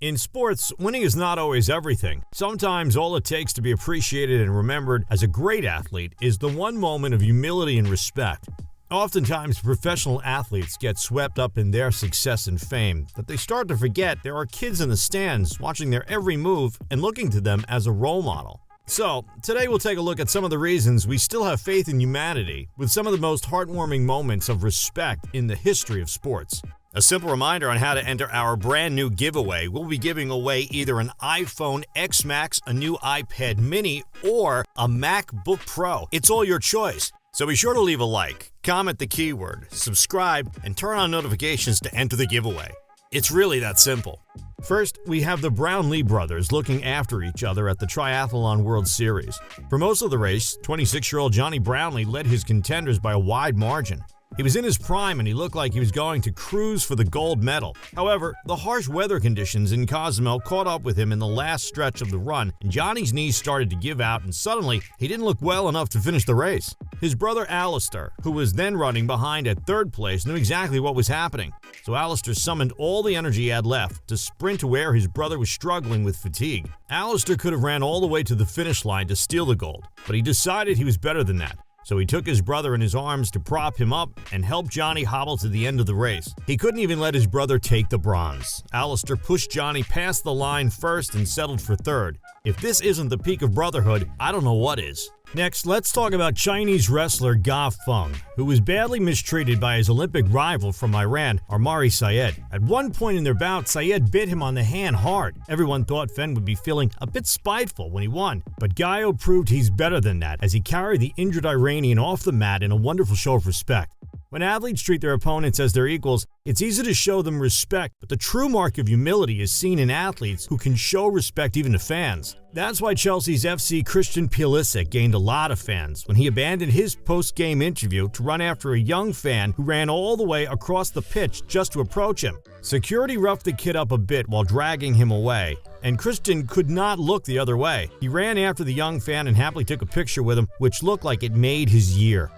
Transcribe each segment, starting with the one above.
In sports, winning is not always everything. Sometimes all it takes to be appreciated and remembered as a great athlete is the one moment of humility and respect. Oftentimes, professional athletes get swept up in their success and fame that they start to forget there are kids in the stands watching their every move and looking to them as a role model. So, today we'll take a look at some of the reasons we still have faith in humanity with some of the most heartwarming moments of respect in the history of sports. A simple reminder on how to enter our brand new giveaway. We'll be giving away either an iPhone X Max, a new iPad mini, or a MacBook Pro. It's all your choice. So be sure to leave a like, comment the keyword, subscribe, and turn on notifications to enter the giveaway. It's really that simple. First, we have the Brownlee Brothers looking after each other at the Triathlon World Series. For most of the race, 26-year-old Johnny Brownlee led his contenders by a wide margin. He was in his prime and he looked like he was going to cruise for the gold medal. However, the harsh weather conditions in Cozumel caught up with him in the last stretch of the run, and Johnny's knees started to give out, and suddenly he didn't look well enough to finish the race. His brother Alistair, who was then running behind at third place, knew exactly what was happening. So Alistair summoned all the energy he had left to sprint to where his brother was struggling with fatigue. Alistair could have ran all the way to the finish line to steal the gold, but he decided he was better than that. So he took his brother in his arms to prop him up and help Johnny hobble to the end of the race. He couldn't even let his brother take the bronze. Alistair pushed Johnny past the line first and settled for third. If this isn't the peak of brotherhood, I don't know what is. Next, let's talk about Chinese wrestler Ga Feng, who was badly mistreated by his Olympic rival from Iran, Armari Syed. At one point in their bout, Syed bit him on the hand hard. Everyone thought Feng would be feeling a bit spiteful when he won, but Gaio proved he's better than that as he carried the injured Iranian off the mat in a wonderful show of respect. When athletes treat their opponents as their equals, it's easy to show them respect, but the true mark of humility is seen in athletes who can show respect even to fans. That's why Chelsea's FC Christian Pulisic gained a lot of fans when he abandoned his post-game interview to run after a young fan who ran all the way across the pitch just to approach him. Security roughed the kid up a bit while dragging him away, and Christian could not look the other way. He ran after the young fan and happily took a picture with him, which looked like it made his year.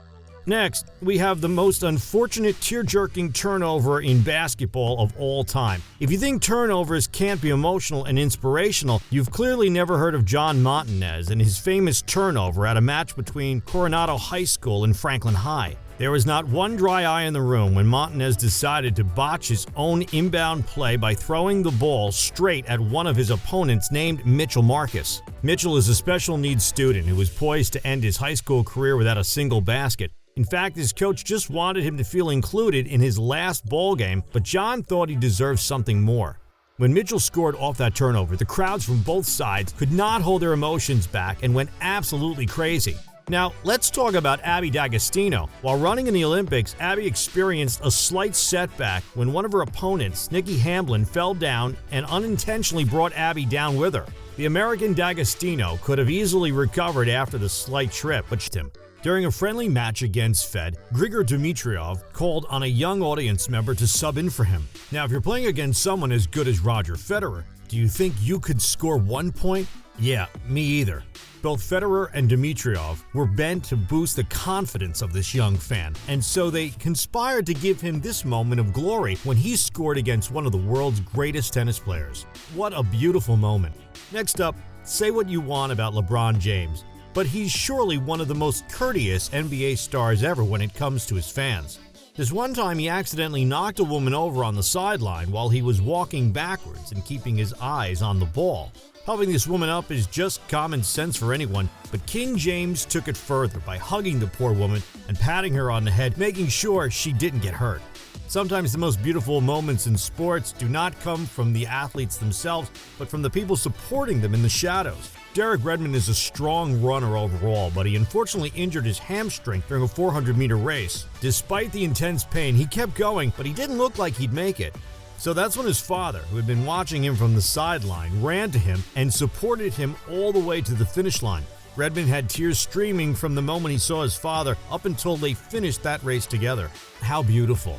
Next, we have the most unfortunate tear-jerking turnover in basketball of all time. If you think turnovers can't be emotional and inspirational, you've clearly never heard of John Martinez and his famous turnover at a match between Coronado High School and Franklin High. There was not one dry eye in the room when Martinez decided to botch his own inbound play by throwing the ball straight at one of his opponents named Mitchell Marcus. Mitchell is a special needs student who was poised to end his high school career without a single basket. In fact, his coach just wanted him to feel included in his last ball game, but John thought he deserved something more. When Mitchell scored off that turnover, the crowds from both sides could not hold their emotions back and went absolutely crazy. Now, let's talk about Abbey DAgostino. While running in the Olympics, Abbey experienced a slight setback when one of her opponents, Nikki Hamblin, fell down and unintentionally brought Abbey down with her. The American D'Agostino could have easily recovered after the slight trip, but him. During a friendly match against Fed, Grigor Dimitrov called on a young audience member to sub in for him. Now, if you're playing against someone as good as Roger Federer, do you think you could score 1 point? Yeah, me either. Both Federer and Dimitrov were bent to boost the confidence of this young fan, and so they conspired to give him this moment of glory when he scored against one of the world's greatest tennis players. What a beautiful moment. Next up, say what you want about LeBron James, but he's surely one of the most courteous NBA stars ever when it comes to his fans. This one time he accidentally knocked a woman over on the sideline while he was walking backwards and keeping his eyes on the ball. Helping this woman up is just common sense for anyone, but King James took it further by hugging the poor woman and patting her on the head, making sure she didn't get hurt. Sometimes the most beautiful moments in sports do not come from the athletes themselves, but from the people supporting them in the shadows. Derrick Redmond is a strong runner overall, but he unfortunately injured his hamstring during a 400-meter race. Despite the intense pain, he kept going, but he didn't look like he'd make it. So that's when his father, who had been watching him from the sideline, ran to him and supported him all the way to the finish line. Redmond had tears streaming from the moment he saw his father up until they finished that race together. How beautiful.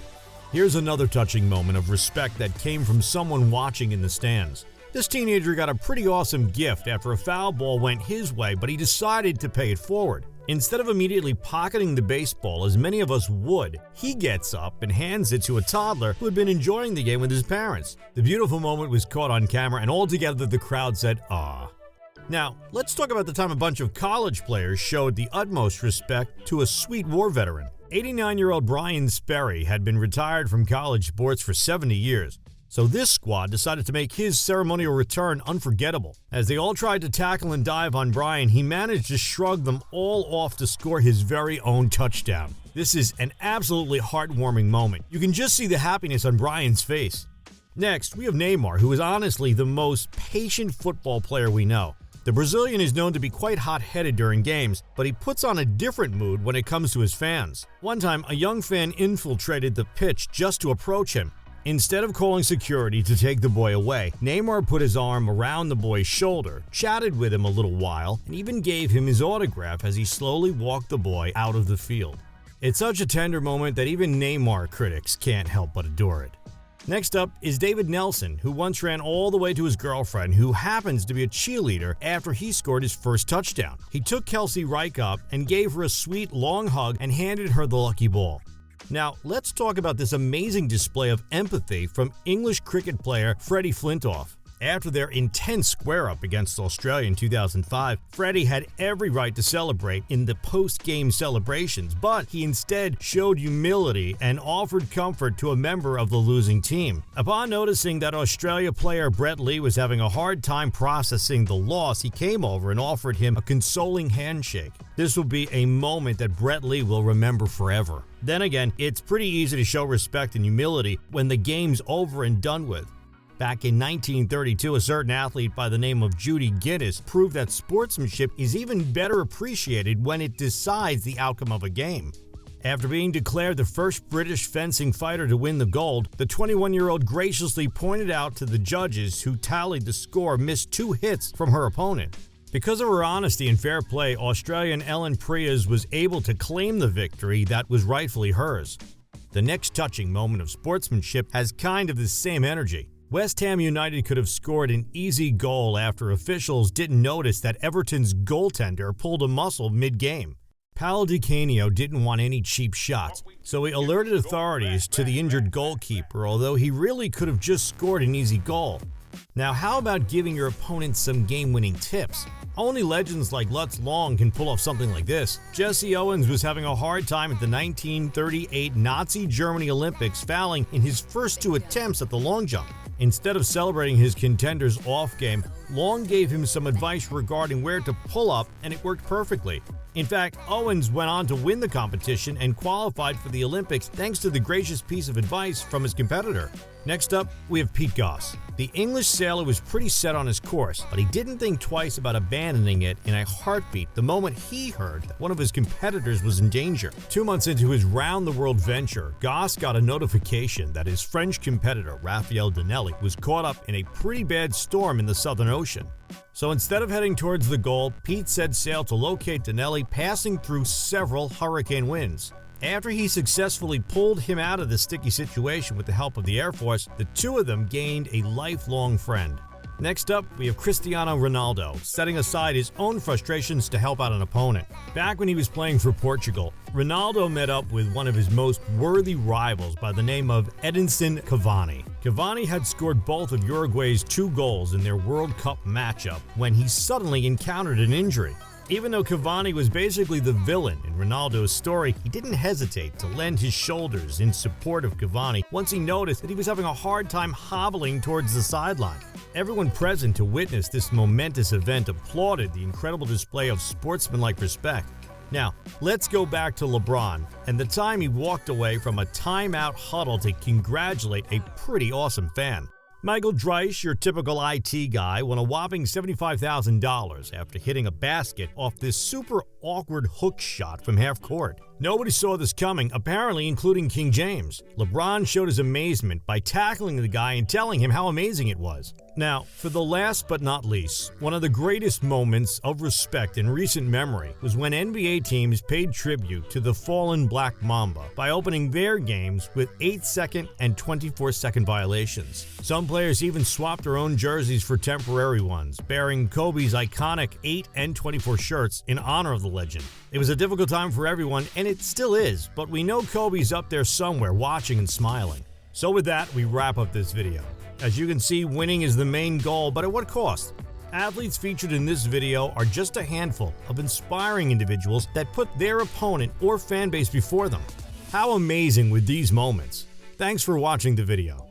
Here's another touching moment of respect that came from someone watching in the stands. This teenager got a pretty awesome gift after a foul ball went his way, but he decided to pay it forward. Instead of immediately pocketing the baseball as many of us would, he gets up and hands it to a toddler who had been enjoying the game with his parents. The beautiful moment was caught on camera, and altogether the crowd said, "Ah." Now, let's talk about the time a bunch of college players showed the utmost respect to a sweet war veteran. 89-year-old Brian Sperry had been retired from college sports for 70 years. So this squad decided to make his ceremonial return unforgettable. As they all tried to tackle and dive on Brian, he managed to shrug them all off to score his very own touchdown. This is an absolutely heartwarming moment. You can just see the happiness on Brian's face. Next, we have Neymar, who is honestly the most patient football player we know. The Brazilian is known to be quite hot-headed during games, but he puts on a different mood when it comes to his fans. One time, a young fan infiltrated the pitch just to approach him. Instead of calling security to take the boy away, Neymar put his arm around the boy's shoulder, chatted with him a little while, and even gave him his autograph as he slowly walked the boy out of the field. It's such a tender moment that even Neymar critics can't help but adore it. Next up is David Nelson, who once ran all the way to his girlfriend, who happens to be a cheerleader, after he scored his first touchdown. He took Kelsey Reich up and gave her a sweet, long hug and handed her the lucky ball. Now, let's talk about this amazing display of empathy from English cricket player Freddie Flintoff. After their intense square-up against Australia in 2005, Freddie had every right to celebrate in the post-game celebrations, but he instead showed humility and offered comfort to a member of the losing team. Upon noticing that Australia player Brett Lee was having a hard time processing the loss, he came over and offered him a consoling handshake. This will be a moment that Brett Lee will remember forever. Then again, it's pretty easy to show respect and humility when the game's over and done with. Back in 1932, a certain athlete by the name of Judy Geddes proved that sportsmanship is even better appreciated when it decides the outcome of a game. After being declared the first British fencing fighter to win the gold, the 21-year-old graciously pointed out to the judges who tallied the score missed 2 hits from her opponent. Because of her honesty and fair play, Australian Ellen Prias was able to claim the victory that was rightfully hers. The next touching moment of sportsmanship has kind of the same energy. West Ham United could have scored an easy goal after officials didn't notice that Everton's goaltender pulled a muscle mid-game. Paolo Di Canio didn't want any cheap shots, so he alerted authorities to the injured goalkeeper, although he really could have just scored an easy goal. Now, how about giving your opponent some game-winning tips? Only legends like Lutz Long can pull off something like this. Jesse Owens was having a hard time at the 1938 Nazi Germany Olympics, fouling in his first 2 attempts at the long jump. Instead of celebrating his contender's off game, Long gave him some advice regarding where to pull up, and it worked perfectly. In fact, Owens went on to win the competition and qualified for the Olympics thanks to the gracious piece of advice from his competitor. Next up, we have Pete Goss. The English sailor was pretty set on his course, but he didn't think twice about abandoning it in a heartbeat the moment he heard that one of his competitors was in danger. 2 months into his round-the-world venture, Goss got a notification that his French competitor, Raphael Danelli, was caught up in a pretty bad storm in the Southern Ocean. So instead of heading towards the goal, Pete set sail to locate Danelli, passing through several hurricane winds. After he successfully pulled him out of the sticky situation with the help of the Air Force, the two of them gained a lifelong friend. Next up, we have Cristiano Ronaldo, setting aside his own frustrations to help out an opponent. Back when he was playing for Portugal, Ronaldo met up with one of his most worthy rivals by the name of Edinson Cavani. Cavani had scored both of Uruguay's 2 goals in their World Cup matchup when he suddenly encountered an injury. Even though Cavani was basically the villain in Ronaldo's story, he didn't hesitate to lend his shoulders in support of Cavani once he noticed that he was having a hard time hobbling towards the sideline. Everyone present to witness this momentous event applauded the incredible display of sportsmanlike respect. Now, let's go back to LeBron and the time he walked away from a timeout huddle to congratulate a pretty awesome fan. Michael Dreyse, your typical IT guy, won a whopping $75,000 after hitting a basket off this super awkward hook shot from half court. Nobody saw this coming, apparently including King James. LeBron showed his amazement by tackling the guy and telling him how amazing it was. Now, for the last but not least, one of the greatest moments of respect in recent memory was when NBA teams paid tribute to the fallen Black Mamba by opening their games with 8-second and 24-second violations. Some players even swapped their own jerseys for temporary ones, bearing Kobe's iconic 8 and 24 shirts in honor of the legend. It was a difficult time for everyone, and it still is, but we know Kobe's up there somewhere watching and smiling. So with that, we wrap up this video. As you can see, winning is the main goal, but at what cost? Athletes featured in this video are just a handful of inspiring individuals that put their opponent or fan base before them. How amazing were these moments? Thanks for watching the video.